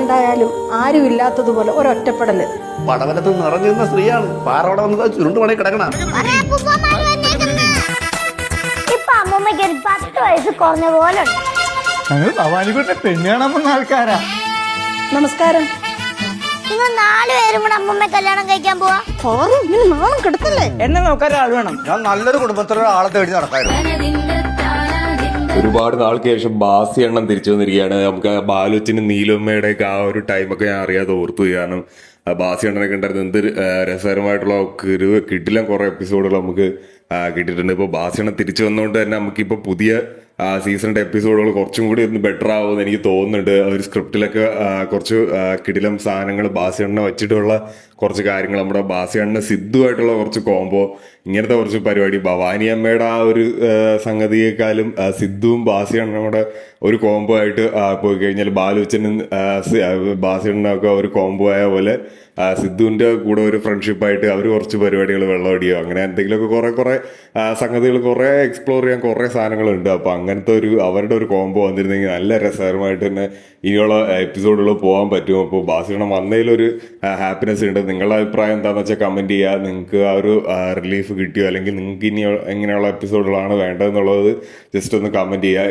ഉണ്ടായാലും ആരും ഇല്ലാത്തതുപോലെ ഒരൊറ്റപ്പെടല്. പടവലത്ത് നിറഞ്ഞിരുന്ന സ്ത്രീയാണ് പാറവിടെ വന്നത് ചുരുണ്ട് പണി കിടക്കണം. ഇപ്പൊ അമ്മൂമ്മയ്ക്ക് ഒരു 10 വയസ്സ് കുറഞ്ഞ പോലെ ഞങ്ങൾ ഭവാനിക്കുട്ടി പെണ്ണ് കാണാൻ വന്ന ആൾക്കാരാ. നമസ്കാരം. നിങ്ങൾ 4 പേരും കൂടെ അമ്മൂമ്മ കല്യാണം കഴിക്കാൻ പോവാ? ഇങ്ങനെ നാണം കിടക്കല്ലേ? എന്നെ നോക്കാൻ ഒരാൾ വേണം. ഞാൻ നല്ലൊരു കുടുംബത്തിലുള്ള ആളെ തേടി നടക്കായിരുന്നു. ഒരുപാട് നാൾക്ക് ശേഷം ബാസി എണ്ണം തിരിച്ചു വന്നിരിക്കുകയാണ്. നമുക്ക് ബാലുച്ചിനും നീലുമ്മയുടെ ഒക്കെ ആ ഒരു ടൈമൊക്കെ ഞാൻ അറിയാതെ ഓർത്തു. കാരണം ബാസി എണ്ണനൊക്കെ ഉണ്ടായിരുന്നു. എന്ത് രസകരമായിട്ടുള്ള കിട്ടില്ല കുറെ എപ്പിസോഡുകൾ നമുക്ക് കിട്ടിയിട്ടുണ്ട്. ഇപ്പോൾ ബാസി എണ്ണ തിരിച്ചു വന്നുകൊണ്ട് തന്നെ നമുക്കിപ്പോൾ പുതിയ സീസണിന്റെ എപ്പിസോഡുകൾ കുറച്ചും കൂടി ഒന്ന് ബെറ്റർ ആവുമെന്ന് എനിക്ക് തോന്നുന്നുണ്ട്. ഒരു സ്ക്രിപ്റ്റിലൊക്കെ കുറച്ച് കിടിലം സാധനങ്ങൾ ബാസിയണ്ണ വെച്ചിട്ടുള്ള കുറച്ച് കാര്യങ്ങൾ, നമ്മുടെ ബാസിയണ്ണ സിദ്ധുവായിട്ടുള്ള കുറച്ച് കോംബോ, ഇങ്ങനത്തെ കുറച്ച് പരിപാടി, ഭവാനി അമ്മയുടെ ആ ഒരു സംഗതിയേക്കാളും സിദ്ധുവും ബാസിയണ്ണയുടെ ഒരു കോംബോ ആയിട്ട് പോയി കഴിഞ്ഞാൽ ബാലുച്ചനും ബാസിയണ്ണൊക്കെ ഒരു കോംബോ ആയ പോലെ സിദ്ധുവിന്റെ കൂടെ ഒരു ഫ്രണ്ട്ഷിപ്പായിട്ട് അവർ കുറച്ച് പരിപാടികൾ വെള്ളമടിയോ അങ്ങനെ എന്തെങ്കിലുമൊക്കെ കുറെ സംഗതികൾ കുറെ എക്സ്പ്ലോർ ചെയ്യാൻ കുറെ സാധനങ്ങളുണ്ട്. അപ്പൊ അങ്ങനത്തെ ഒരു അവരുടെ ഒരു കോംബോ വന്നിരുന്നെങ്കിൽ നല്ല രസകരമായിട്ട് തന്നെ ഇനിയുള്ള എപ്പിസോഡുകൾ പോകാൻ പറ്റും. അപ്പോൾ ബാസിയണ്ണ വന്നതിലൊരു ഹാപ്പിനെസ് ഉണ്ട്. നിങ്ങളുടെ അഭിപ്രായം എന്താണെന്ന് വെച്ചാൽ കമന്റ് ചെയ്യുക. നിങ്ങൾക്ക് ആ ഒരു റിലീഫ് കിട്ടിയോ അല്ലെങ്കിൽ നിങ്ങൾക്ക് ഇനി എങ്ങനെയുള്ള എപ്പിസോഡുകളാണ് വേണ്ടതെന്നുള്ളത് ജസ്റ്റ് ഒന്ന് കമന്റ് ചെയ്യുക.